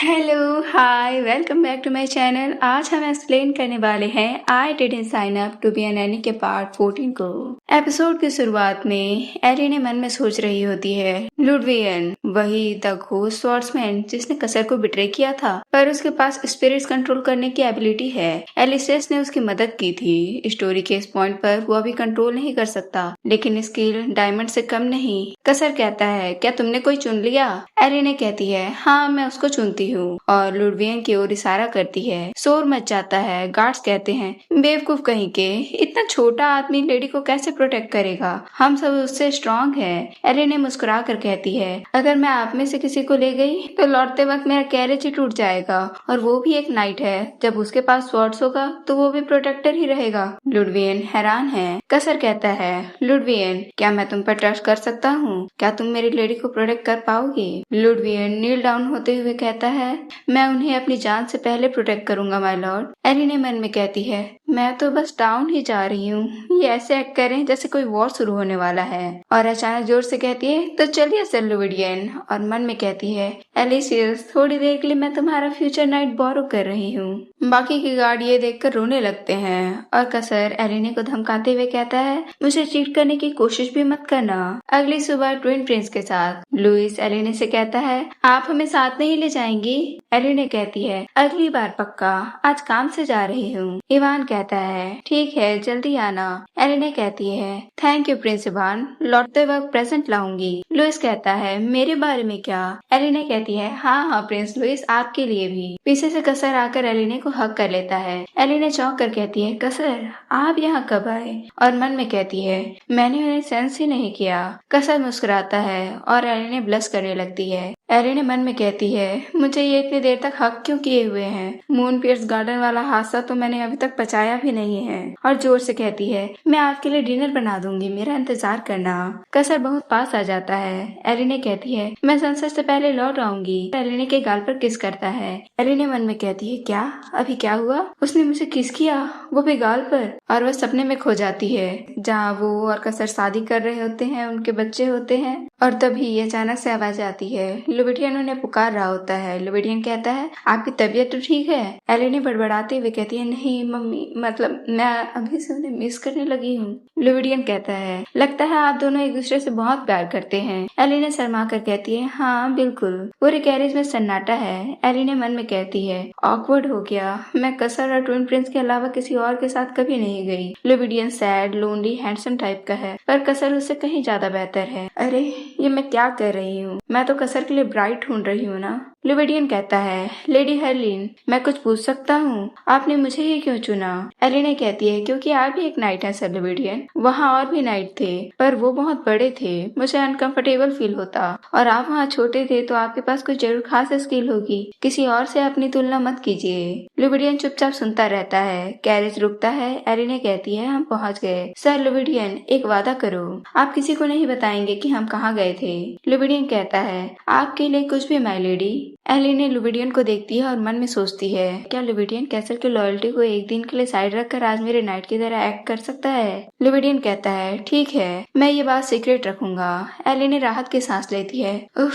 Hello, hi, welcome back to my channel. आज हम explain करने वाले हैं I didn't sign up to be an nanny के पार्ट 14 को। एपिसोड की शुरुआत में एली ने मन में सोच रही होती है, लुडवियन वही द घोस्ट स्वॉर्ड्समैन जिसने कसर को बिट्रे किया था, पर उसके पास स्पिरिट्स कंट्रोल करने की एबिलिटी है। एलिसेस ने उसकी मदद की थी। स्टोरी के इस पॉइंट पर वो अभी कंट्रोल नहीं कर सकता, लेकिन स्किल डायमंड से कम नहीं। कसर कहता है, क्या तुमने कोई चुन लिया? एली ने कहती है, हाँ मैं उसको चुनती हूँ, और लुडवियन की ओर इशारा करती है। शोर मच जाता है। गार्ड्स कहते हैं, बेवकूफ कहीं के, इतना छोटा आदमी लेडी को कैसे प्रोटेक्ट करेगा? हम सब उससे स्ट्रांग हैं। एली ने मुस्कुरा कर कहती है, अगर मैं आप में से किसी को ले गई तो लौटते वक्त मेरा कैरेज ही टूट जाएगा, और वो भी एक नाइट है। जब उसके पास स्वॉर्ड्स होगा तो वो भी प्रोटेक्टर ही रहेगा। लुडवियन हैरान है। कसर कहता है, लुडवियन क्या मैं तुम पर ट्रस्ट कर सकता हूँ? क्या तुम मेरी लेडी को प्रोटेक्ट कर पाओगे? लुडवियन नील डाउन होते हुए कहता है, मैं उन्हें अपनी जान से पहले प्रोटेक्ट करूंगा माय लॉर्ड। एली ने मन में कहती है, मैं तो बस डाउन ही जा रही हूँ। ये ऐसे एक्ट करें जैसे कोई वॉर शुरू होने वाला है। और अचानक जोर से कहती है, तो चलिए सर लुडवियन। और मन में कहती है, एलिसियस थोड़ी देर के लिए मैं तुम्हारा फ्यूचर नाइट बोरो कर रही हूँ। बाकी के गार्ड ये देखकर रोने लगते हैं, और कसर एलिने को धमकाते हुए कहता है, मुझे चीट करने की कोशिश भी मत करना। अगली सुबह ट्विन प्रिंस के साथ लुइस एलिने से कहता है, आप हमें साथ नहीं ले जाएंगी? एलिने कहती है, अगली बार पक्का, आज काम से जा रही हूँ। इवान कहता है, ठीक है जल्दी आना। एलिने कहती है, थैंक यू प्रिंस इवान, लौटते वक्त प्रेजेंट लाऊंगी। लुइस कहता है, मेरे बारे में क्या? एलिने कहती है, हाँ हाँ प्रिंस लुइस, आपके लिए भी। पीछे से कसर आकर एलिने को हक कर लेता है। एलिने चौंक कर कहती है, कसर आप यहाँ कब आए? और मन में कहती है, मैंने उन्हें सेंस ही नहीं किया। कसर मुस्कुराता है और एलिने ब्लश करने लगती है। एलिने मन में कहती है, मुझे ये इतनी देर तक हक क्यों किए हुए हैं? मून पियर्स गार्डन वाला हादसा तो मैंने अभी तक पचाया भी नहीं है। और जोर से कहती है, मैं आपके लिए डिनर बना दूंगी, मेरा इंतजार करना। कसर बहुत पास आ जाता है। एलिने कहती है, मैं सनसेट से पहले लौट आऊंगी। एलिने के गाल पर किस करता है। एलिने मन में कहती है, क्या अभी क्या हुआ? उसने मुझे किस किया, वो भी गाल पर। और वह सपने में खो जाती है, जहाँ वो और कसर शादी कर रहे होते हैं, उनके बच्चे होते हैं। और तभी अचानक से आवाज आती है। लुबिडियन उन्हें पुकार रहा होता है। लुबिडियन कहता है, आपकी तबीयत तो ठीक है? एलिने बड़बड़ाते हुए कहती है, नहीं मम्मी, मतलब मैं अभी से उन्हें मिस करने लगी हूँ। लुबिडियन कहता है, लगता है आप दोनों एक दूसरे से बहुत प्यार करते हैं। एलिने शर्मा कर कहती है, हाँ बिल्कुल। पूरे कैरेज में सन्नाटा है। एलिने मन में कहती है, ऑकवर्ड हो गया, मैं कसर और ट्विन प्रिंस के अलावा किसी और के साथ कभी नहीं गई। लुबिडियन सैड, लोनली, हैंडसम टाइप का है, पर कसर उससे कहीं ज्यादा बेहतर है। अरे ये मैं क्या कर रही हूँ? मैं तो कसर के लिए ब्राइट ढूंढ रही हूँ ना। लुबिडियन कहता है, लेडी हर्लिन मैं कुछ पूछ सकता हूँ? आपने मुझे ही क्यों चुना? एलिने कहती है, क्योंकि आप भी एक नाइट है सर लुबिडियन। वहाँ और भी नाइट थे, पर वो बहुत बड़े थे, मुझे अनकंफर्टेबल फील होता। और आप वहाँ छोटे थे, तो आपके पास कुछ जरूर खास स्किल होगी। किसी और से अपनी तुलना मत कीजिए। लुबिडियन चुपचाप सुनता रहता है। कैरेज रुकता है। एलिने कहती है, हम पहुँच गए। सर लुबिडियन एक वादा करो, आप किसी को नहीं बताएंगे कि हम कहाँ गए थे। लुबिडियन कहता है, आपके लिए कुछ भी माय लेडी। एलिने लुबिडियन को देखती है और मन में सोचती है, क्या लुबिडियन कैसर की लॉयल्टी को एक दिन के लिए साइड रखकर आज मेरे नाइट की तरह एक्ट कर सकता है? लुबिडियन कहता है, ठीक है, मैं ये बात सीक्रेट रखूंगा। एलिने राहत की सांस लेती है। उफ,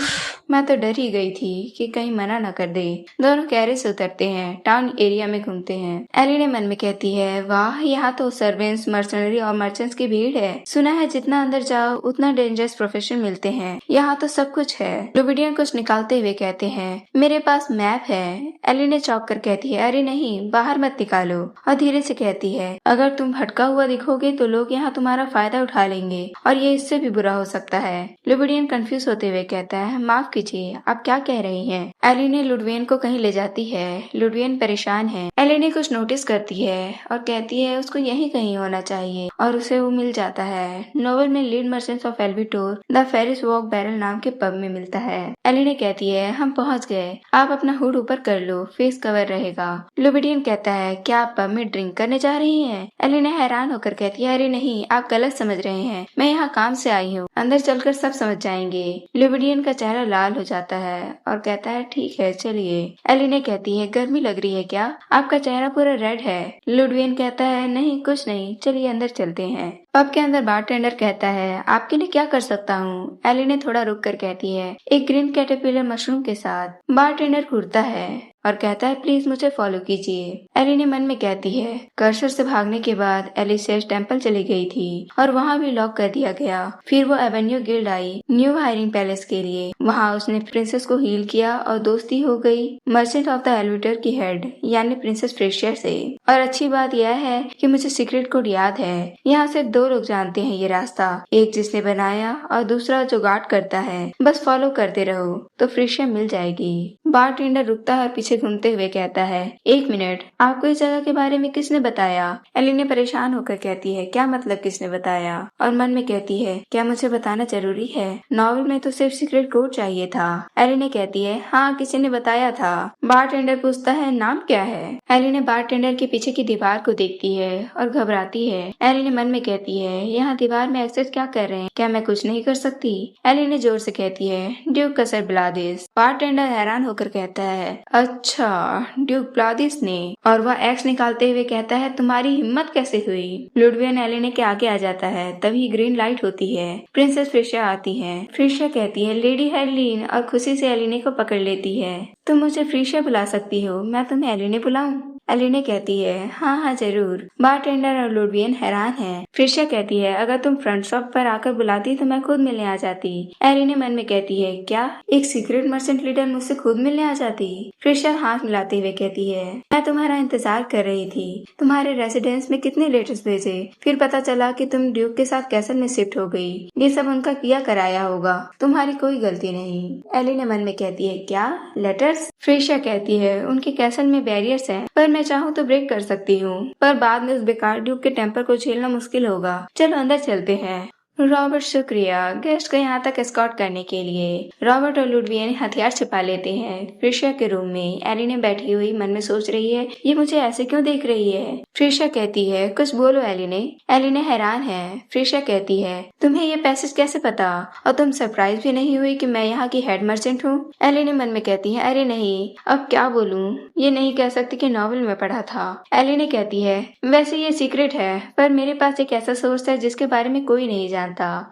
मैं तो डर ही गई थी कि कहीं मना न कर दे। दोनों कैरेज से उतरते हैं, टाउन एरिया में घूमते हैं। एलिने मन में कहती है, वाह, यहाँ तो सर्वेंट्स, मर्सनरी और मर्चेंट्स की भीड़ है। सुना है जितना अंदर जाओ उतना डेंजरस प्रोफेशन मिलते हैं। यहाँ तो सब कुछ है। लुबिडियन कुछ निकालते हुए कहते हैं, मेरे पास मैप है। एलिने चौंक कर कहती है, अरे नहीं, बाहर मत निकालो। और धीरे से कहती है, अगर तुम भटका हुआ दिखोगे तो लोग यहाँ तुम्हारा फायदा उठा लेंगे, और ये इससे भी बुरा हो सकता है। लुबिडियन कंफ्यूज होते हुए कहता है, माफ कीजिए, आप क्या कह रही हैं? एलिने लुडवियन को कहीं ले जाती है। लुडवियन परेशान है। एलिने कुछ नोटिस करती है और कहती है, उसको यहीं कहीं होना चाहिए, और उसे वो मिल जाता है। नोवेल में लीड मर्चेंट्स ऑफ एल्विटोर द फेरिस वॉक बैरल नाम के पब में मिलता है। एलिने कहती है, हम पहुंच गए, आप अपना हुड ऊपर कर लो, फेस कवर रहेगा। लुबिडियन कहता है, क्या आप पब में ड्रिंक करने जा रही हैं? एलिने हैरान होकर कहती है, अरे नहीं, आप गलत समझ रहे हैं, मैं यहाँ काम से आई हूँ, अंदर चलकर सब समझ जाएंगे। लुबिडियन का चेहरा लाल हो जाता है और कहता है, ठीक है चलिए। एलिने कहती है, गर्मी लग रही है क्या? आपका चेहरा पूरा रेड है। लुडवियन कहता है, नहीं कुछ नहीं, चलिए अंदर चलते हैं। पब के अंदर बारटेंडर कहता है, आपके लिए क्या कर सकता हूँ? एली ने थोड़ा रुक कर कहती है, एक ग्रीन कैटरपिलर मशरूम के साथ। बारटेंडर घूरता है और कहता है, प्लीज मुझे फॉलो कीजिए। एली ने मन में कहती है। कर्सर से भागने के बाद एली सेज टेम्पल चली गई थी और वहाँ भी लॉक कर दिया गया। फिर वो Avenue guild I knew hiring palace के लिए। वहाँ उसने प्रिंसेस को हील किया और दोस्ती हो गई मर्चेंट ऑफ द एलिवेटर की हेड यानी प्रिंसेस फ्रेशियर से। और अच्छी बात यह है कि मुझे सीक्रेट कोड याद है। यहाँ सिर्फ 2 लोग जानते हैं ये रास्ता, एक जिसने बनाया और दूसरा जो गार्ड करता है। बस फॉलो करते रहो तो फ्रेशियर मिल जाएगी। बारटेंडर रुकता है और पीछे घूमते हुए कहता है, 1 मिनट, आपको इस जगह के बारे में किसने बताया? एली ने परेशान होकर कहती है, क्या मतलब किसने बताया? और मन में कहती है, क्या मुझे बताना जरूरी है? नॉवेल में तो सिर्फ सीक्रेट कोड चाहिए था। एली ने कहती है, हाँ किसी ने बताया था। बारटेंडर पूछता है, नाम क्या है? एली ने बारटेंडर के पीछे की दीवार को देखती है और घबराती है। एली ने मन में कहती है, यहाँ दीवार में एक्सेस क्या कर रहे हैं? क्या मैं कुछ नहीं कर सकती? एली ने जोर से कहती है, ड्यूक कसर ब्लादिस। बारटेंडर हैरान होकर कहता है, अच्छा ड्यूक ब्लादिस ने? और वह एक्स निकालते हुए कहता है, तुम्हारी हिम्मत कैसे हुई? लुडवियन एलिने के आगे आ जाता है। तभी ग्रीन लाइट होती है। प्रिंसेस फ्रेशिया आती है। फ्रेशिया कहती है, लेडी हेर्लिन, और खुशी से एलिने को पकड़ लेती है। तुम मुझे फ्रेशिया बुला सकती हो, मैं तुम्हें एलिने बुलाऊं? एलिने कहती है, हाँ जरूर। बारटेंडर और लुडवियन हैरान है। फ्रेशिया कहती है, अगर तुम फ्रंट शॉप पर आकर बुलाती तो मैं खुद मिलने आ जाती। एलिने मन में कहती है, क्या एक सीक्रेट मर्चेंट लीडर मुझसे खुद मिलने आ जाती? फ्रेशिया हाथ मिलाते हुए कहती है, मैं तुम्हारा इंतजार कर रही थी। तुम्हारे रेसिडेंस में कितने लेटर्स भेजे, फिर पता चला कि तुम ड्यूक के साथ कैसल में शिफ्ट हो गई। ये सब उनका किया कराया होगा, तुम्हारी कोई गलती नहीं। एलिने मन में कहती है, क्या लेटर्स? फ्रेशिया कहती है, उनके कैसल में बैरियर्स हैं, पर मैं चाहूँ तो ब्रेक कर सकती हूँ, पर बाद में उस बेकार ड्यूक के टेम्पर को झेलना मुश्किल होगा। चलो अंदर चलते हैं। रॉबर्ट, शुक्रिया गेस्ट को यहाँ तक एस्कॉर्ट करने के लिए। रॉबर्ट और लुडवियन हथियार छिपा लेते हैं। फ्रेशिया के रूम में एलिने बैठी हुई मन में सोच रही है, ये मुझे ऐसे क्यों देख रही है? फ्रेशिया कहती है, कुछ बोलो एलिने। एलिने हैरान है। फ्रेशिया कहती है, तुम्हें ये पैसेज कैसे पता? और तुम सरप्राइज भी नहीं हुई कि मैं यहाँ की हेड मर्चेंट हूँ? एलिने मन में कहती है, अरे नहीं, अब क्या बोलूं? ये नहीं कह सकती कि नॉवेल में पढ़ा था। एलिने कहती है, वैसे ये सीक्रेट है, पर मेरे पास एक ऐसा सोर्स है जिसके बारे में कोई नहीं जानता।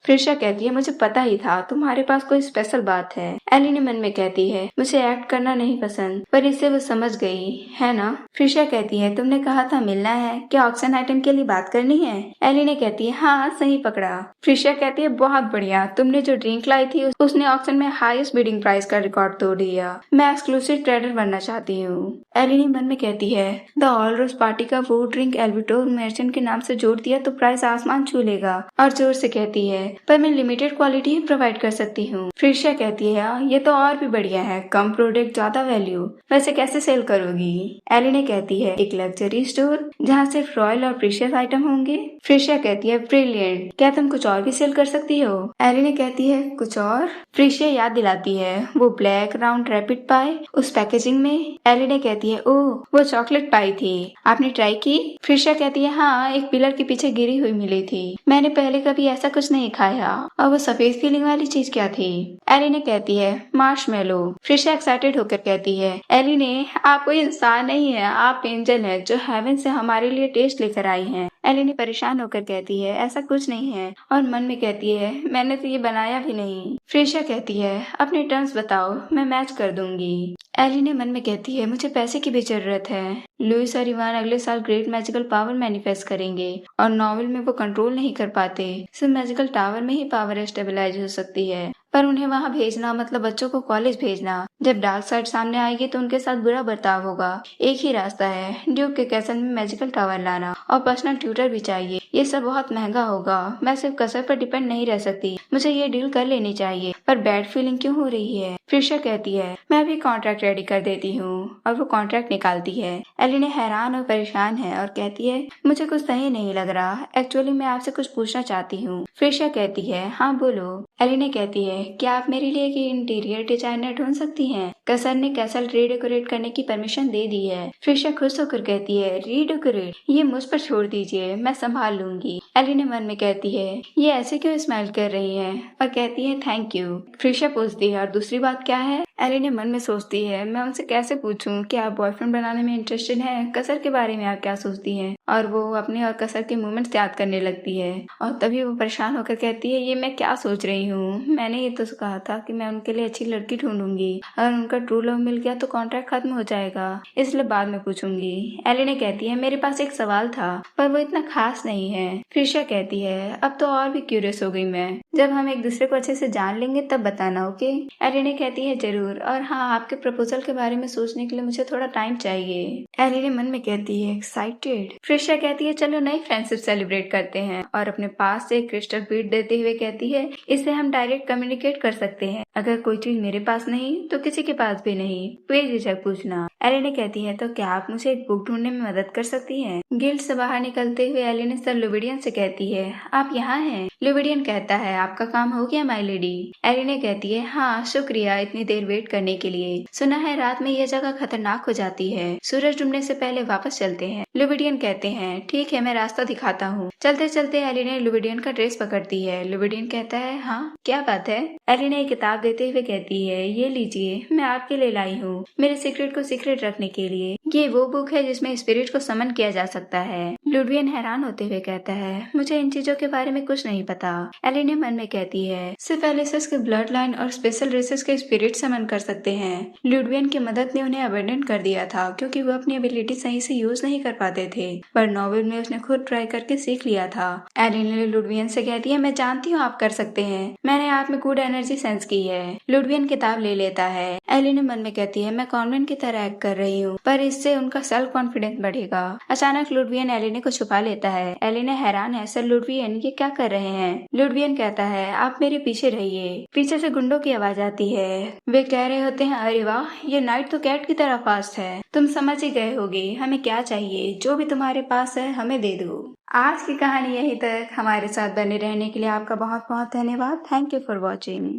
फ्रेशिया कहती है, मुझे पता ही था तुम्हारे पास कोई स्पेशल बात है। एलिने मन में कहती है, मुझे एक्ट करना नहीं पसंद, पर इससे वो समझ गई है ना? फ्रेशिया कहती है, तुमने कहा था मिलना है, क्या ऑक्शन आइटम के लिए बात करनी है? एलिने कहती है, हाँ सही पकड़ा। फ्रेशिया कहती है, बहुत बढ़िया, तुमने जो ड्रिंक लाई थी उसने ऑक्शन में हाईएस्ट बिडिंग प्राइस का रिकॉर्ड तोड़ दिया। मैं एक्सक्लूसिव ट्रेडर बनना चाहती हूँ। एलिने मन में कहती है, द ऑलरोज पार्टी का वो ड्रिंक एल्विटोर मर्चेंट के नाम से जोड़ दिया तो प्राइस आसमान छू लेगा। और जोर से कहती है, पर मैं लिमिटेड क्वालिटी ही प्रोवाइड कर सकती हूँ। फ्रेशिया कहती है, ये तो और भी बढ़िया है, कम प्रोडक्ट ज्यादा वैल्यू, वैसे कैसे सेल करोगी? एलिने कहती है, एक लग्जरी स्टोर जहाँ सिर्फ रॉयल और प्रीशियस आइटम होंगे। फ्रेशिया कहती है, ब्रिलियंट, क्या तुम कुछ और भी सेल कर सकती हो? एलिने कहती है, कुछ और? फ्रेशिया याद दिलाती है, वो ब्लैक राउंड रैपिड पाई उस पैकेजिंग में। एलिने कहती है, ओह वो चॉकलेट पाई थी, आपने ट्राई की? फ्रेशिया कहती है, हाँ, एक पिलर के पीछे गिरी हुई मिली थी, मैंने पहले कभी ऐसा कुछ नहीं खाया। और वो सफेद फीलिंग वाली चीज क्या थी? एलिने कहती है, मार्शमेलो। फ्रेशिया एक्साइटेड होकर कहती है, एलिने आप कोई इंसान नहीं है, आप एंजल है जो हेवन से हमारे लिए टेस्ट लेकर आई हैं। एलिने परेशान होकर कहती है, ऐसा कुछ नहीं है, और मन में कहती है, मैंने तो ये बनाया भी नहीं। फ्रेशिया कहती है, अपने टर्म्स बताओ, मैं मैच कर दूंगी। एलिने मन में कहती है, मुझे पैसे की भी जरूरत है। लुइस और इवान अगले साल ग्रेट मैजिकल पावर मैनिफेस्ट करेंगे और नॉवेल में वो कंट्रोल नहीं कर पाते, सिर्फ मैजिकल टावर में ही पावर स्टेबलाइज हो सकती है, पर उन्हें वहाँ भेजना मतलब बच्चों को कॉलेज भेजना। जब डार्क साइड सामने आएगी तो उनके साथ बुरा बर्ताव होगा। एक ही रास्ता है, ड्यूक के कैसल में मैजिकल टावर लाना, और पर्सनल ट्यूटर भी चाहिए। ये सब बहुत महंगा होगा, मैं सिर्फ कसर पर डिपेंड नहीं रह सकती, मुझे ये डील कर लेनी चाहिए। पर बैड फीलिंग क्यों हो रही है? फ्रेशिया कहती है, मैं भी कॉन्ट्रैक्ट रेडी कर देती हूँ, और वो कॉन्ट्रैक्ट निकालती है। एलिने हैरान और परेशान है और कहती है, मुझे कुछ सही नहीं लग रहा, एक्चुअली मैं आपसे कुछ पूछना चाहती हूँ। फ्रेशिया कहती है, हाँ बोलो। एलिने कहती है, क्या आप मेरे लिए एक इंटीरियर डिजाइनर ढूंढ सकती हैं? कसर ने कैसल रीडेकोरेट करने की परमिशन दे दी है। फ्रेशिया खुश होकर कहती है, रीडेकोरेट, ये मुझ पर छोड़ दीजिए, मैं संभाल लूंगी। एलिने मन में कहती है, ये ऐसे क्यों स्माइल कर रही है, और कहती है, थैंक यू। फ्रेशिया पूछती है, और दूसरी बात क्या है? एलिने मन में सोचती है, मैं उनसे कैसे पूछूं कि आप बॉयफ्रेंड बनाने में इंटरेस्टेड हैं? कसर के बारे में आप क्या सोचती हैं? और वो अपने और कसर के मोमेंट्स याद करने लगती है और तभी वो परेशान होकर कहती है, ये मैं क्या सोच रही हूँ? मैंने ये तो कहा था कि मैं उनके लिए अच्छी लड़की ढूंढूंगी। अगर उनका ट्रू लव मिल गया तो कॉन्ट्रैक्ट खत्म हो जाएगा, इसलिए बाद में पूछूंगी। एलिने कहती है, मेरे पास एक सवाल था पर वो इतना खास नहीं है। ट्रिशा कहती है, अब तो और भी क्यूरियस हो गई मैं। जब हम एक दूसरे को अच्छे से जान लेंगे तब बताना, ओके? एलिने कहती है, जरूर, और हाँ, आपके प्रपोजल के बारे में सोचने के लिए मुझे थोड़ा टाइम चाहिए। एलिने मन में कहती है, एक्साइटेड। ट्रिशा कहती है, चलो नई फ्रेंडशिप सेलिब्रेट करते हैं, और अपने पास से क्रिस्टल बीट देते हुए कहती है, इससे हम डायरेक्ट कम्युनिकेट कर सकते हैं। अगर कोई चीज मेरे पास नहीं तो किसी के पास भी नहीं, बेझिझक पूछना। एलिने कहती है, तो क्या आप मुझे एक बुक ढूंढने में मदद कर सकती हैं? गिल्ड से बाहर निकलते हुए एलिने सर लुबिडियन से कहती है, आप यहाँ हैं? लुबिडियन कहता है, आपका काम हो गया माय लेडी? एलिने कहती है, हाँ शुक्रिया इतनी देर वेट करने के लिए। सुना है रात में यह जगह खतरनाक हो जाती है, सूरज डूबने से पहले वापस चलते हैं। लुबिडियन कहते हैं, ठीक है, मैं रास्ता दिखाता हूँ। चलते चलते एलिने लुबिडियन का ड्रेस पकड़ती है। लुबिडियन कहता है, हाँ क्या बात है? एलिने एक किताब देते हुए कहती है, ये लीजिए, मैं आपके लिए लाई हूँ, मेरे सीक्रेट को सीक्रेट रखने के लिए। ये वो बुक है जिसमें स्पिरिट को समन किया जा सकता है। लुडियन हैरान होते हुए कहता है, मुझे इन चीजों के बारे में कुछ नहीं पता। एलिने मन में कहती है, सिर्फ एलिसिस के ब्लड लाइन और स्पेशल रेसेस के स्पिरिट समन कर सकते हैं। लुडवियन की मदद ने उन्हें अबेंडन कर दिया था क्योंकि वो अपनी एबिलिटी सही से यूज नहीं कर पाते थे, पर नोवेल में उसने खुद ट्राई करके सीख लिया था। एलिने लुडवियन से कहती है, मैं जानती हूँ आप कर सकते हैं, मैंने आप में गुड एनर्जी सेंस की है। लुडवियन किताब ले लेता है। एलिने मन में कहती है, मैं कॉन्वेंट की तरह एक्ट कर रही हूँ, पर इससे उनका सेल्फ कॉन्फिडेंस बढ़ेगा। अचानक लुडवियन एलिने को छुपा लेता है। एलिने हैरान है, सर लुडवियन ये क्या कर रहे हैं? लुडवियन कहता है, आप मेरे पीछे रहिए। पीछे से गुंडों की आवाज आती है। वे कह रहे होते हैं, अरे वाह, ये नाइट तो कैट की तरह फास्ट है। तुम समझ ही गए होगे हमें क्या चाहिए, जो भी तुम्हारे पास है हमें दे दो। आज की कहानी यहीं तक। हमारे साथ बने रहने के लिए आपका बहुत बहुत धन्यवाद। Thank you for watching.